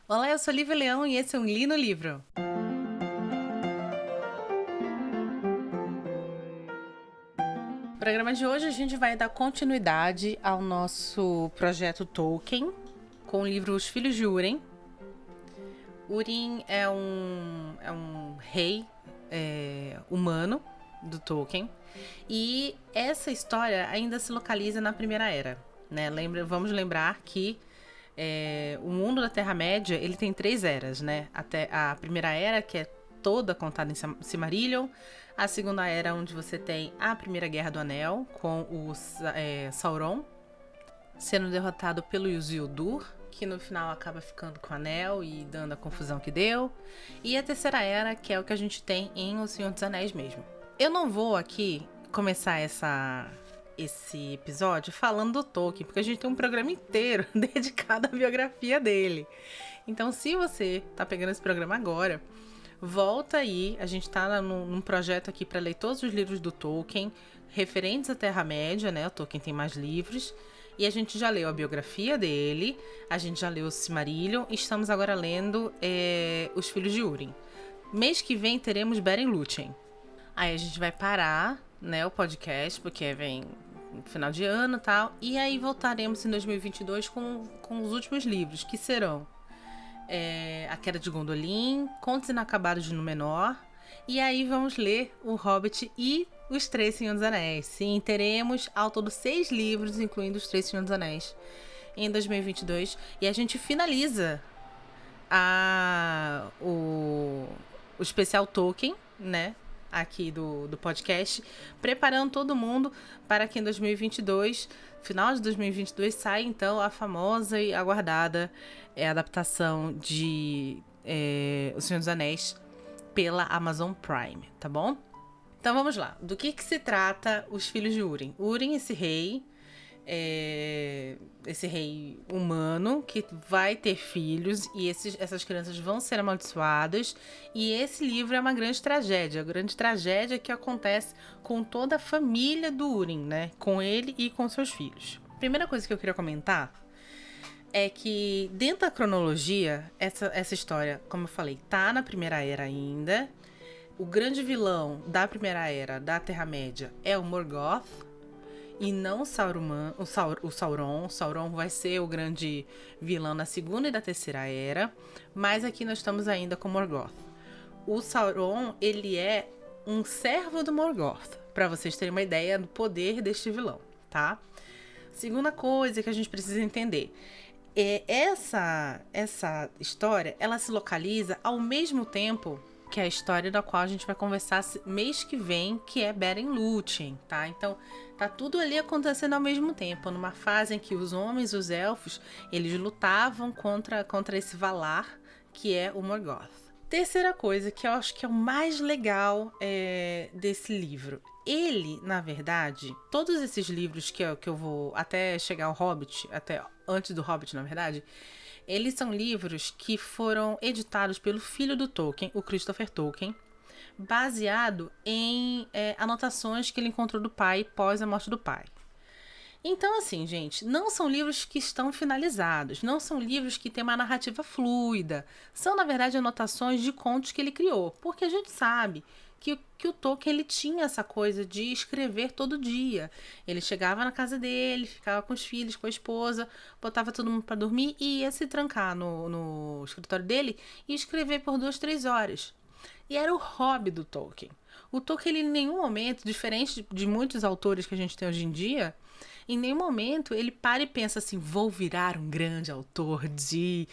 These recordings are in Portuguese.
Olá, eu sou Lívia Leão e esse é um Li no Livro. No programa de hoje a gente vai dar continuidade ao nosso projeto Tolkien com o livro Os Filhos de Húrin. Húrin é um rei humano do Tolkien e essa história ainda se localiza na Primeira Era, né? Vamos lembrar que o mundo da Terra-média ele tem 3 eras, né? Até a Primeira Era, que é toda contada em Silmarillion. A Segunda Era, onde você tem a Primeira Guerra do Anel, com o Sauron sendo derrotado pelo Isildur, que no final acaba ficando com o anel e dando a confusão que deu. E a Terceira Era, que é o que a gente tem em O Senhor dos Anéis mesmo. Eu não vou aqui começar esse episódio falando do Tolkien, porque a gente tem um programa inteiro dedicado à biografia dele. Então, se você tá pegando esse programa agora, volta aí. A gente tá num projeto aqui para ler todos os livros do Tolkien, referentes à Terra-média, né? O Tolkien tem mais livros. E a gente já leu a biografia dele, a gente já leu o Silmarillion e estamos agora lendo Os Filhos de Húrin. Mês que vem teremos Beren Lúthien. Aí a gente vai parar, né, o podcast, porque vem final de ano e tal. E aí voltaremos em 2022 com os últimos livros, que serão A Queda de Gondolin, Contos Inacabados de Númenor. E aí vamos ler O Hobbit e Os Três Senhores dos Anéis. Sim, teremos ao todo 6 livros, incluindo Os Três Senhores dos Anéis, em 2022. E a gente finaliza o especial Tolkien, né? Aqui do podcast, preparando todo mundo para que em 2022, final de 2022, saia então a famosa e aguardada adaptação de O Senhor dos Anéis pela Amazon Prime, tá bom? Então vamos lá. Do que se trata Os Filhos de Húrin? Húrin, esse rei humano que vai ter filhos e essas crianças vão ser amaldiçoadas, e esse livro é uma grande tragédia que acontece com toda a família do Húrin, né? Com ele e com seus filhos. Primeira coisa que eu queria comentar é que dentro da cronologia, essa história, como eu falei, tá na Primeira Era ainda. O grande vilão da Primeira Era da Terra-média é o Morgoth e não o Sauron. O Sauron vai ser o grande vilão na Segunda e da Terceira Era, mas aqui nós estamos ainda com Morgoth. O Sauron, ele é um servo do Morgoth, para vocês terem uma ideia do poder deste vilão, tá? Segunda coisa que a gente precisa entender essa história, ela se localiza ao mesmo tempo que a história da qual a gente vai conversar mês que vem, que é Beren Lúthien, tá? Então, tá tudo ali acontecendo ao mesmo tempo, numa fase em que os homens e os elfos, eles lutavam contra esse Valar, que é o Morgoth. Terceira coisa, que eu acho que é o mais legal desse livro. Ele, na verdade, todos esses livros que eu vou até chegar ao Hobbit, até antes do Hobbit, na verdade, eles são livros que foram editados pelo filho do Tolkien, o Christopher Tolkien, baseado em anotações que ele encontrou do pai pós a morte do pai. Então, assim, gente, não são livros que estão finalizados, não são livros que têm uma narrativa fluida. São, na verdade, anotações de contos que ele criou, porque a gente sabe que o Tolkien ele tinha essa coisa de escrever todo dia. Ele chegava na casa dele, ficava com os filhos, com a esposa, botava todo mundo para dormir e ia se trancar no escritório dele e escrever por 2, 3 horas. E era o hobby do Tolkien. O Tolkien, ele, em nenhum momento, diferente de muitos autores que a gente tem hoje em dia, em nenhum momento ele para e pensa assim, vou virar um grande autor de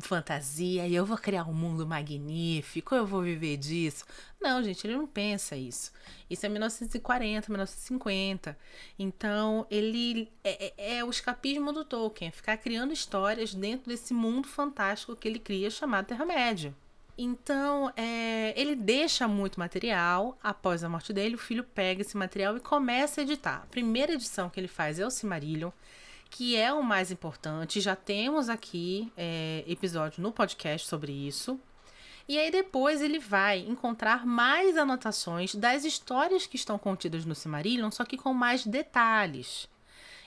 fantasia e eu vou criar um mundo magnífico, eu vou viver disso. Não, gente, ele não pensa isso. Isso é 1940, 1950. Então, ele é o escapismo do Tolkien, ficar criando histórias dentro desse mundo fantástico que ele cria chamado Terra-média. Então, ele deixa muito material. Após a morte dele, o filho pega esse material e começa a editar. A primeira edição que ele faz é o Silmarillion, que é o mais importante. Já temos aqui episódio no podcast sobre isso. E aí depois ele vai encontrar mais anotações das histórias que estão contidas no Silmarillion, só que com mais detalhes.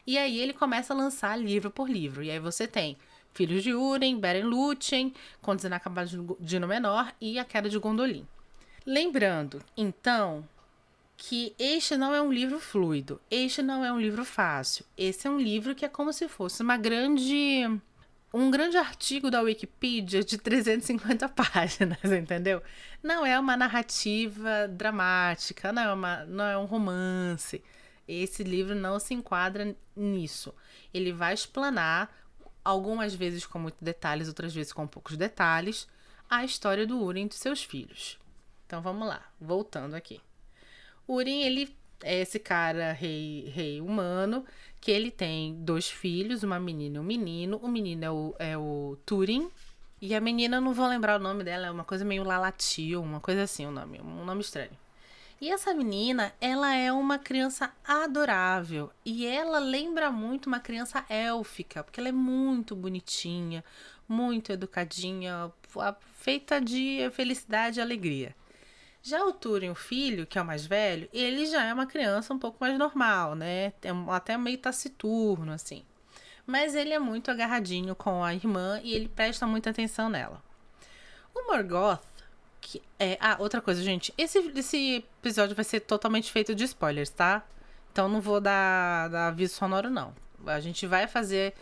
E aí ele começa a lançar livro por livro. E aí você tem Filhos de Húrin, Beren Lúthien, Contos Inacabados de Númenor e A Queda de Gondolin. Lembrando, então, que este não é um livro fluido, este não é um livro fácil. Esse é um livro que é como se fosse um grande artigo da Wikipedia de 350 páginas, entendeu? Não é uma narrativa dramática, não é um romance. Esse livro não se enquadra nisso. Ele vai explanar, algumas vezes com muitos detalhes, outras vezes com poucos detalhes, a história do Húrin e de seus filhos. Então vamos lá, voltando aqui. Húrin, ele é esse cara rei humano, que ele tem 2 filhos, uma menina e um menino. O menino é o Túrin, e a menina, eu não vou lembrar o nome dela, é uma coisa meio Lalatio, uma coisa assim, um nome estranho. E essa menina, ela é uma criança adorável, e ela lembra muito uma criança élfica, porque ela é muito bonitinha, muito educadinha, feita de felicidade e alegria. Já o Túrin, o filho, que é o mais velho, ele já é uma criança um pouco mais normal, né? Até meio taciturno, assim. Mas ele é muito agarradinho com a irmã e ele presta muita atenção nela. O Morgoth, que é... Ah, outra coisa, gente. Esse episódio vai ser totalmente feito de spoilers, tá? Então não vou dar aviso sonoro, não. A gente vai fazer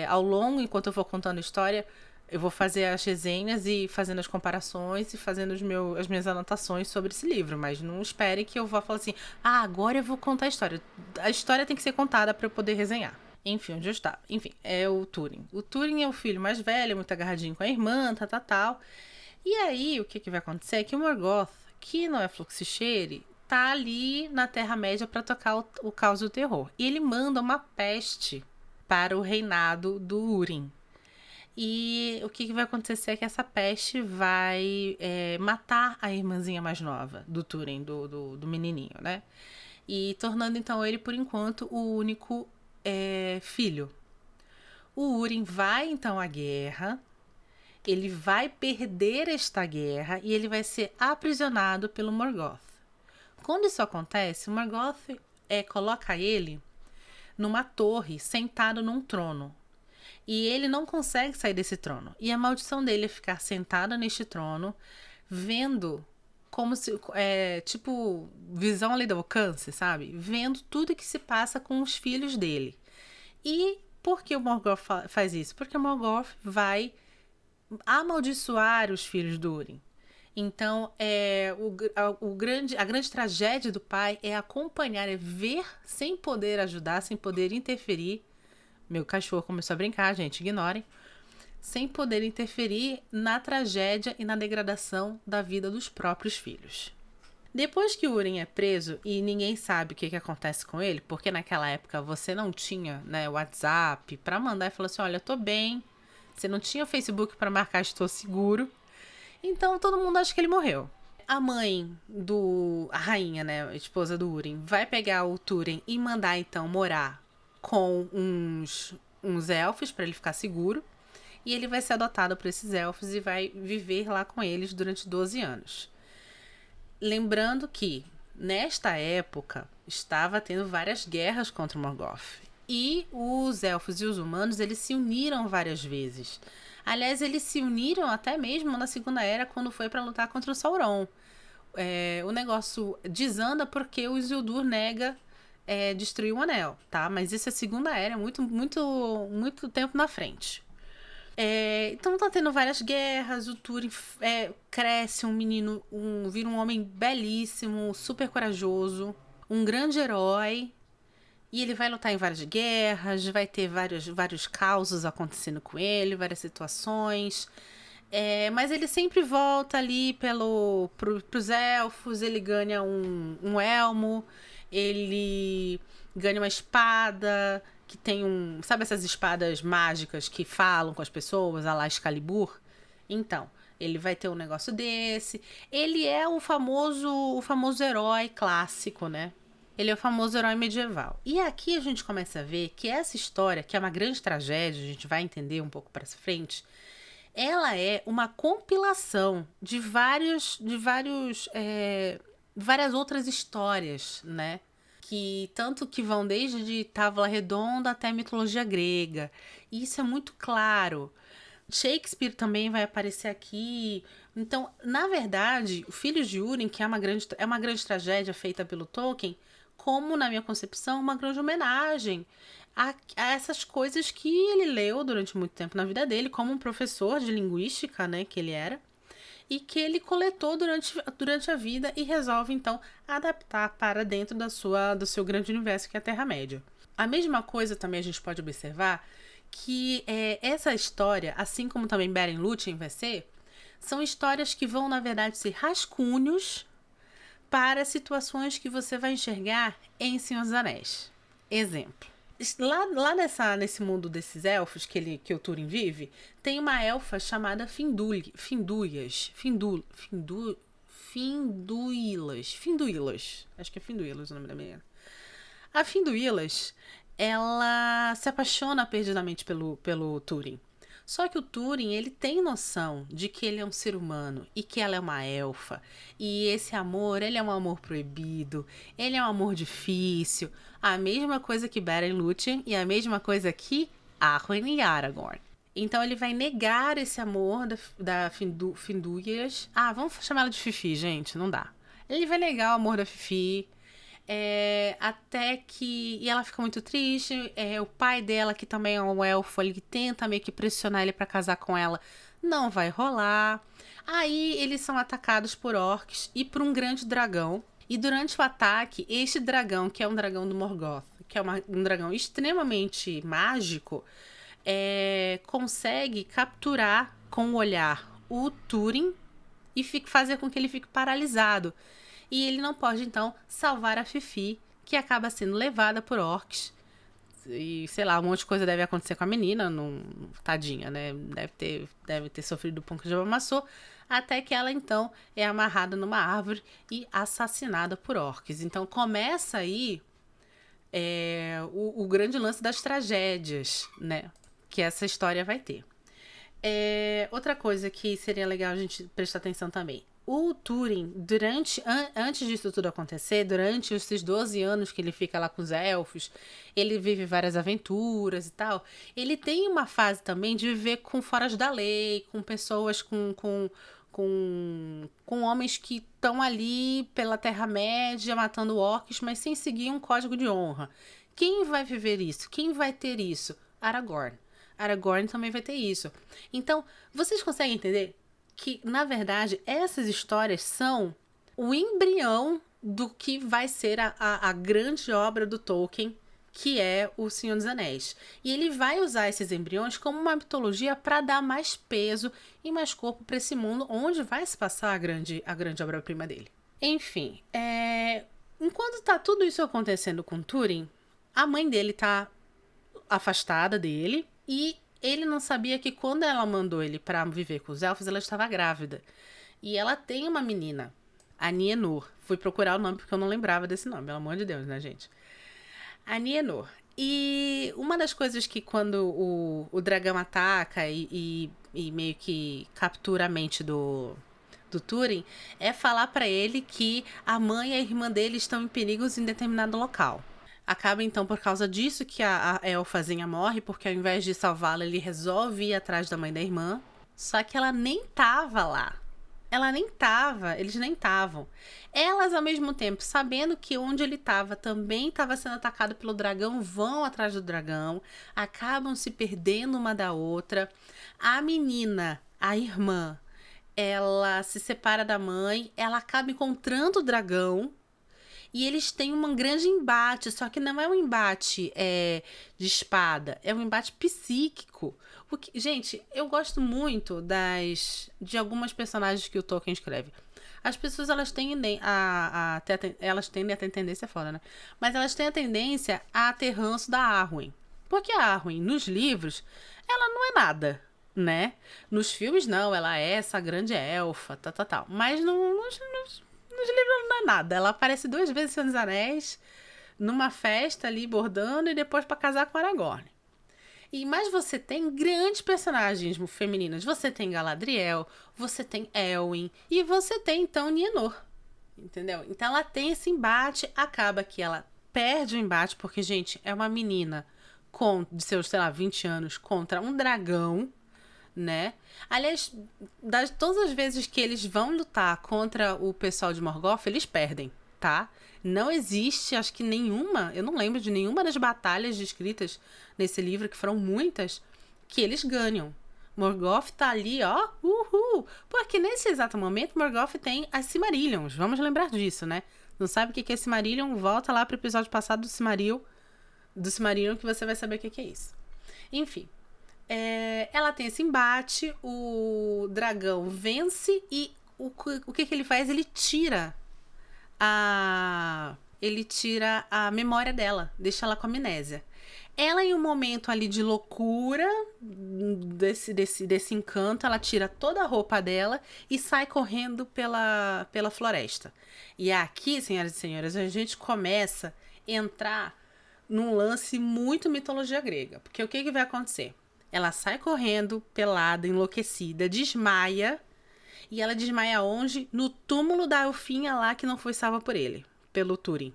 ao longo, enquanto eu for contando a história... Eu vou fazer as resenhas e fazendo as comparações e fazendo as minhas anotações sobre esse livro. Mas não espere que eu vá falar assim, agora eu vou contar a história. A história tem que ser contada para eu poder resenhar. Enfim, onde eu estava? Enfim, é o Túrin. O Túrin é o filho mais velho, muito agarradinho com a irmã, tal. E aí, o que vai acontecer é que o Morgoth, que não é Fluxicheire, tá ali na Terra-média para tocar o caos e o terror. E ele manda uma peste para o reinado do Húrin. E o que vai acontecer é que essa peste vai matar a irmãzinha mais nova do Túrin, do menininho, né? E tornando então ele, por enquanto, o único filho. O Húrin vai então à guerra, ele vai perder esta guerra e ele vai ser aprisionado pelo Morgoth. Quando isso acontece, o Morgoth coloca ele numa torre, sentado num trono. E ele não consegue sair desse trono. E a maldição dele é ficar sentado neste trono, vendo como se... tipo, visão ali do alcance, sabe? Vendo tudo que se passa com os filhos dele. E por que o Morgoth faz isso? Porque o Morgoth vai amaldiçoar os filhos do Húrin. Então, a grande tragédia do pai é acompanhar, é ver sem poder ajudar, sem poder interferir. Meu cachorro começou a brincar, gente, ignorem. Sem poder interferir na tragédia e na degradação da vida dos próprios filhos. Depois que o Húrin é preso e ninguém sabe o que acontece com ele, porque naquela época você não tinha WhatsApp para mandar e falar assim, olha, eu tô bem. Você não tinha Facebook para marcar estou seguro. Então todo mundo acha que ele morreu. A mãe a rainha, né, a esposa do Húrin, vai pegar o Túrin e mandar então morar com uns elfos para ele ficar seguro. E ele vai ser adotado por esses elfos e vai viver lá com eles durante 12 anos. Lembrando que, nesta época, estava tendo várias guerras contra o Morgoth. E os elfos e os humanos, eles se uniram várias vezes. Aliás, eles se uniram até mesmo na Segunda Era, quando foi para lutar contra o Sauron. O negócio desanda porque o Isildur nega destruir o anel, tá? Mas isso é Segunda Era, muito tempo na frente. Então tá tendo várias guerras, o Túrin cresce, um menino, vira um homem belíssimo, super corajoso, um grande herói, e ele vai lutar em várias guerras, vai ter vários causos acontecendo com ele, várias situações, mas ele sempre volta ali pros elfos, ele ganha um elmo, ele ganha uma espada que tem sabe essas espadas mágicas que falam com as pessoas, a la Excalibur? Então, ele vai ter um negócio desse. Ele é o famoso herói clássico, né? Ele é o famoso herói medieval. E aqui a gente começa a ver que essa história, que é uma grande tragédia, a gente vai entender um pouco para frente, ela é uma compilação de várias outras histórias, né? que tanto que vão desde de Távola Redonda até a mitologia grega. E isso é muito claro. Shakespeare também vai aparecer aqui. Então, na verdade, o Filhos de Húrin, que é uma grande tragédia feita pelo Tolkien, como, na minha concepção, uma grande homenagem a essas coisas que ele leu durante muito tempo na vida dele, como um professor de linguística, né, que ele era, e que ele coletou durante a vida e resolve, então, adaptar para dentro do seu grande universo, que é a Terra-média. A mesma coisa também a gente pode observar que essa história, assim como também Beren Lúthien vai ser, são histórias que vão, na verdade, ser rascunhos para situações que você vai enxergar em Senhor dos Anéis. Exemplo. Lá nesse mundo desses elfos que o Túrin vive, tem uma elfa chamada Finduilas. Acho que é Finduilas o nome da menina. A Finduilas, ela se apaixona perdidamente pelo Túrin. Só que o Túrin, ele tem noção de que ele é um ser humano e que ela é uma elfa. E esse amor, ele é um amor proibido, ele é um amor difícil. A mesma coisa que Beren Lúthien e a mesma coisa que Arwen e Aragorn. Então ele vai negar esse amor da Finduilas. Vamos chamar ela de Fifi, gente, não dá. Ele vai negar o amor da Fifi. Até que... E ela fica muito triste. O pai dela, que também é um elfo, ele tenta meio que pressionar ele pra casar com ela. Não vai rolar. Aí eles são atacados por orcs e por um grande dragão. E durante o ataque, este dragão, que é um dragão do Morgoth, que é um dragão extremamente mágico, consegue capturar com o olhar o Túrin e fazer com que ele fique paralisado. E ele não pode, então, salvar a Fifi, que acaba sendo levada por orcs. E, sei lá, um monte de coisa deve acontecer com a menina, tadinha, né? Deve ter sofrido o pão que já amassou. Até que ela, então, é amarrada numa árvore e assassinada por orcs. Então, começa aí o grande lance das tragédias, né? Que essa história vai ter. Outra coisa que seria legal a gente prestar atenção também. O Túrin, antes disso tudo acontecer, durante esses 12 anos que ele fica lá com os elfos, ele vive várias aventuras e tal. Ele tem uma fase também de viver com foras da lei, com pessoas, com homens que estão ali pela Terra-média matando orcs, mas sem seguir um código de honra. Quem vai viver isso? Quem vai ter isso? Aragorn. Aragorn também vai ter isso. Então, vocês conseguem entender que, na verdade, essas histórias são o embrião do que vai ser a grande obra do Tolkien, que é O Senhor dos Anéis. E ele vai usar esses embriões como uma mitologia para dar mais peso e mais corpo para esse mundo onde vai se passar a grande obra-prima dele. Enfim, enquanto tá tudo isso acontecendo com Túrin, a mãe dele tá afastada dele e ele não sabia que quando ela mandou ele pra viver com os elfos, ela estava grávida. E ela tem uma menina, a Nienor. Fui procurar o nome porque eu não lembrava desse nome, pelo amor de Deus, né, gente? A Nienor. E uma das coisas que quando o dragão ataca e meio que captura a mente do Túrin, é falar pra ele que a mãe e a irmã dele estão em perigos em determinado local. Acaba, então, por causa disso que a elfazinha morre, porque ao invés de salvá-la, ele resolve ir atrás da mãe da irmã. Só que ela nem tava lá. Eles nem estavam. Elas, ao mesmo tempo, sabendo que onde ele estava também estava sendo atacado pelo dragão, vão atrás do dragão, acabam se perdendo uma da outra. A menina, a irmã, ela se separa da mãe, ela acaba encontrando o dragão, e eles têm um grande embate, só que não é um embate de espada, é um embate psíquico. Gente, eu gosto muito de algumas personagens que o Tolkien escreve. As pessoas, elas tendem a ter tendência fora, né? Mas elas têm a tendência a ter ranço da Arwen. Porque a Arwen, nos livros, ela não é nada, né? Nos filmes, não, ela é essa grande elfa, tal. Mas nos livros não é nada. Ela aparece 2 vezes em Senhor dos Anéis, numa festa ali, bordando, e depois pra casar com Aragorn. Mas você tem grandes personagens femininas. Você tem Galadriel, você tem Elwyn, e você tem, então, Nienor. Entendeu? Então ela tem esse embate, acaba que ela perde o embate, porque, gente, é uma menina de seus, sei lá, 20 anos contra um dragão, né? Aliás, todas as vezes que eles vão lutar contra o pessoal de Morgoth, eles perdem, tá? Não existe, acho que nenhuma, eu não lembro de nenhuma das batalhas descritas nesse livro, que foram muitas, que eles ganham. Morgoth tá ali, ó, uhul! Porque nesse exato momento, Morgoth tem as Silmarillions, vamos lembrar disso, né? Não sabe o que é Silmarillion? Volta lá pro episódio passado do Silmarillion que você vai saber o que é isso. Enfim, ela tem esse embate, o dragão vence e o que ele faz? Ele tira a memória dela, deixa ela com amnésia. Ela, em um momento ali de loucura, desse encanto, ela tira toda a roupa dela e sai correndo pela floresta. E aqui, senhoras e senhores, a gente começa a entrar num lance muito mitologia grega. Porque o que vai acontecer? Ela sai correndo, pelada, enlouquecida, desmaia. E ela desmaia onde? No túmulo da elfinha lá que não foi salva por ele, pelo Túrin.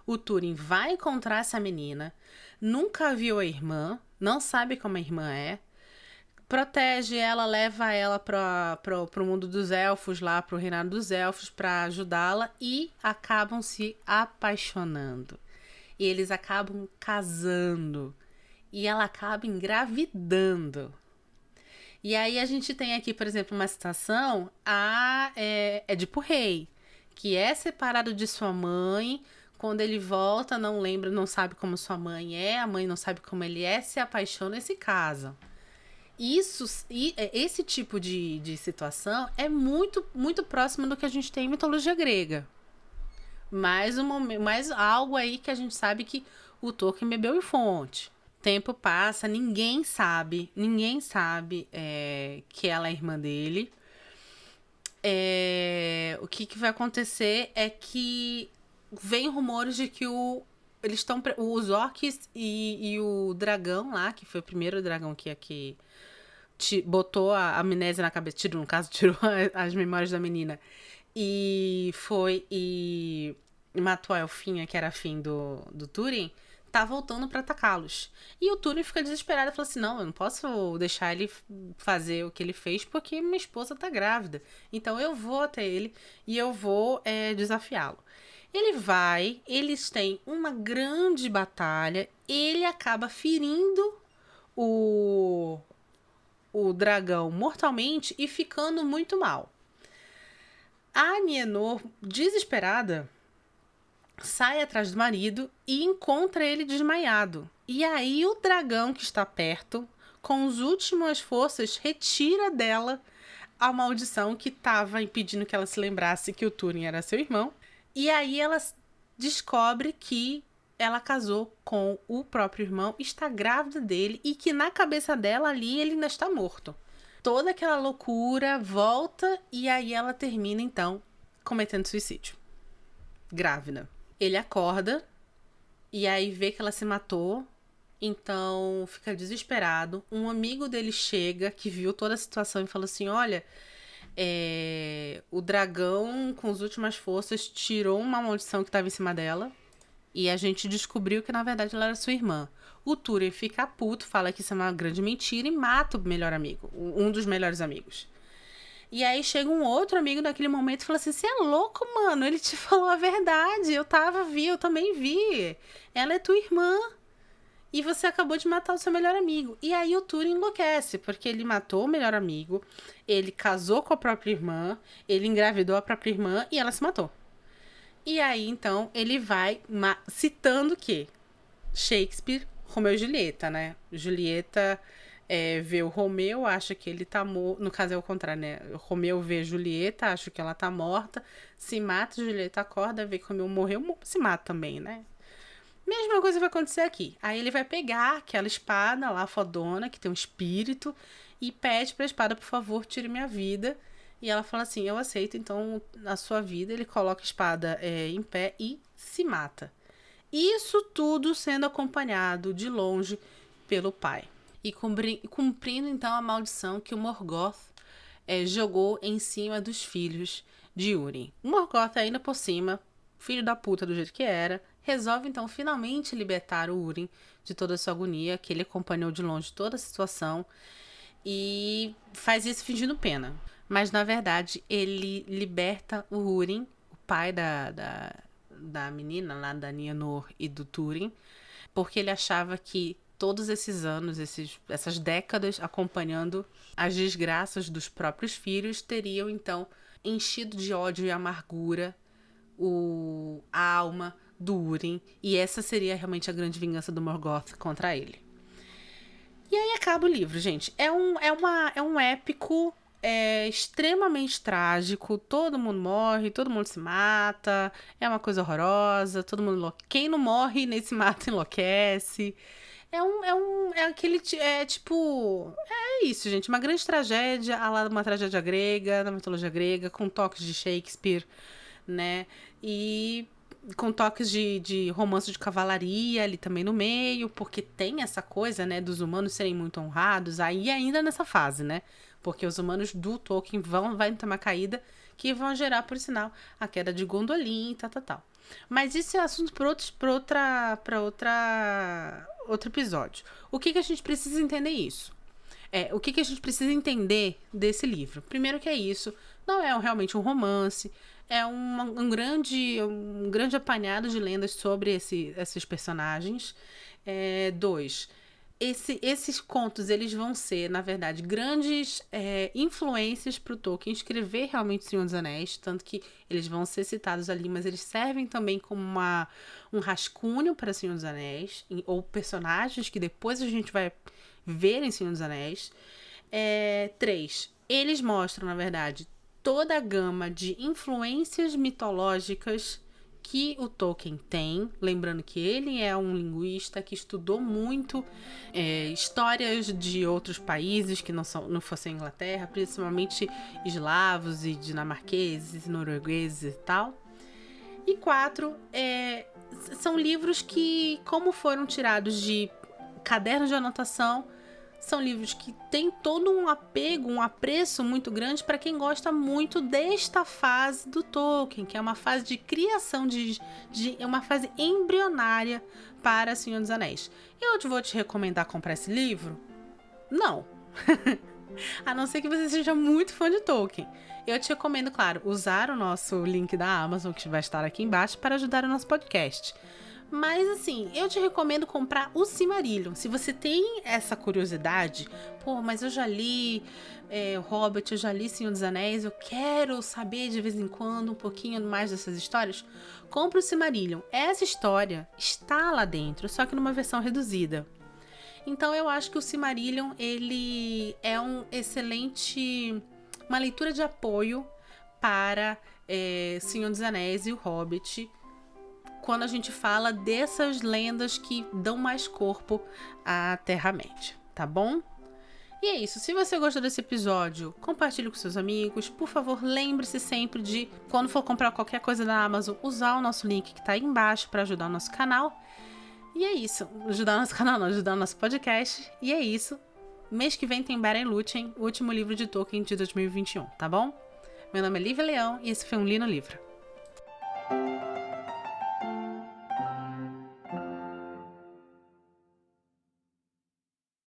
O Túrin vai encontrar essa menina, nunca viu a irmã, não sabe como a irmã é, protege ela, leva ela pro mundo dos elfos, lá pro reinado dos elfos, para ajudá-la e acabam se apaixonando. E eles acabam casando. E ela acaba engravidando. E aí a gente tem aqui, por exemplo, uma citação a Édipo Rei, que é separado de sua mãe. Quando ele volta, não lembra, não sabe como sua mãe é, a mãe não sabe como ele é, se apaixona e se casam. Esse tipo de situação é muito, muito próximo do que a gente tem em mitologia grega. Mais algo aí que a gente sabe que o Tolkien bebeu em fonte. Tempo passa, ninguém sabe que ela é irmã dele. O que vai acontecer é que vem rumores de que os orcs e o dragão lá, que foi o primeiro dragão que botou a amnésia na cabeça, tirou as memórias da menina e matou a elfinha, que era afim do Túrin, tá voltando pra atacá-los. E o Túrin fica desesperado e fala assim, não, eu não posso deixar ele fazer o que ele fez porque minha esposa tá grávida. Então eu vou até ele e eu vou desafiá-lo. Ele vai, eles têm uma grande batalha, ele acaba ferindo o dragão mortalmente e ficando muito mal. A Nienor, desesperada, sai atrás do marido e encontra ele desmaiado. E aí o dragão que está perto, com as últimas forças, retira dela a maldição que estava impedindo que ela se lembrasse que o Túrin era seu irmão. E aí ela descobre que ela casou com o próprio irmão, está grávida dele e que na cabeça dela ali ele ainda está morto. Toda aquela loucura volta e aí ela termina então cometendo suicídio. Grávida. Ele acorda e aí vê que ela se matou, então fica desesperado. Um amigo dele chega, que viu toda a situação e falou assim, olha, o dragão com as últimas forças tirou uma maldição que estava em cima dela e a gente descobriu que na verdade ela era sua irmã. O Túrin fica puto, fala que isso é uma grande mentira e mata o melhor amigo, um dos melhores amigos. E aí chega um outro amigo naquele momento e fala assim, você é louco, mano, ele te falou a verdade, eu também vi, ela é tua irmã e você acabou de matar o seu melhor amigo. E aí o Túrin enlouquece, porque ele matou o melhor amigo, ele casou com a própria irmã, ele engravidou a própria irmã e ela se matou. E aí então ele vai citando o quê? Shakespeare, Romeu e Julieta, né? Julieta vê o Romeu, acha que ele tá morto. No caso é o contrário, né? O Romeu vê Julieta, acha que ela tá morta, se mata, Julieta acorda, vê que o Romeu morreu, se mata também, né? Mesma coisa vai acontecer aqui. Aí ele vai pegar aquela espada lá, fodona, que tem um espírito, e pede pra espada, por favor, tire minha vida. E ela fala assim, eu aceito, então, a sua vida. Ele coloca a espada em pé e se mata. Isso tudo sendo acompanhado de longe pelo pai. E cumprindo, então, a maldição que o Morgoth jogou em cima dos filhos de Húrin. O Morgoth, ainda por cima, filho da puta do jeito que era, resolve então finalmente libertar o Húrin de toda a sua agonia, que ele acompanhou de longe toda a situação, e faz isso fingindo pena. Mas na verdade ele liberta o Húrin, o pai da menina lá, da Nienor e do Túrin, porque ele achava que todos esses anos, essas décadas acompanhando as desgraças dos próprios filhos, teriam então enchido de ódio e amargura a alma do Húrin, e essa seria realmente a grande vingança do Morgoth contra ele. E aí acaba o livro, gente. É um épico extremamente trágico. Todo mundo morre, todo mundo se mata. É uma coisa horrorosa. Todo mundo quem não morre nem se mata enlouquece. É isso, gente. Uma grande tragédia, uma tragédia grega, da mitologia grega, com toques de Shakespeare, né? E com toques de romance de cavalaria ali também no meio, porque tem essa coisa, né, dos humanos serem muito honrados, aí ainda nessa fase, né? Porque os humanos do Tolkien vai ter uma caída que vão gerar, por sinal, a queda de Gondolin e tal. Mas isso é assunto para outro episódio. O que a gente precisa entender isso? O que a gente precisa entender desse livro? Primeiro que é isso, não é realmente um romance, é um grande apanhado de lendas sobre esses personagens. 2, esses contos, eles vão ser, na verdade, grandes influências para o Tolkien escrever realmente Senhor dos Anéis, tanto que eles vão ser citados ali, mas eles servem também como um rascunho para Senhor dos Anéis, ou personagens que depois a gente vai ver em Senhor dos Anéis. 3, eles mostram, na verdade, toda a gama de influências mitológicas que o Tolkien tem, lembrando que ele é um linguista que estudou muito histórias de outros países que não fossem a Inglaterra, principalmente eslavos e dinamarqueses, noruegueses e tal. E 4, são livros que, como foram tirados de cadernos de anotação, são livros que têm todo um apego, um apreço muito grande para quem gosta muito desta fase do Tolkien, que é uma fase de criação, é uma fase embrionária para Senhor dos Anéis. Eu vou te recomendar comprar esse livro? Não. A não ser que você seja muito fã de Tolkien. Eu te recomendo, claro, usar o nosso link da Amazon, que vai estar aqui embaixo, para ajudar o nosso podcast. Mas assim, eu te recomendo comprar o Silmarillion. Se você tem essa curiosidade, mas eu já li Hobbit, eu já li Senhor dos Anéis, eu quero saber de vez em quando um pouquinho mais dessas histórias, compre o Silmarillion. Essa história está lá dentro, só que numa versão reduzida. Então eu acho que o Silmarillion, ele é uma leitura de apoio para Senhor dos Anéis e o Hobbit, quando a gente fala dessas lendas que dão mais corpo à Terra-média, tá bom? E é isso. Se você gostou desse episódio, compartilhe com seus amigos. Por favor, lembre-se sempre de, quando for comprar qualquer coisa na Amazon, usar o nosso link que tá aí embaixo para ajudar o nosso canal. E é isso. Ajudar o nosso canal, não, ajudar o nosso podcast. E é isso. Mês que vem tem Beren Lúthien, o último livro de Tolkien de 2021, tá bom? Meu nome é Lívia Leão e esse foi um Li no Livro.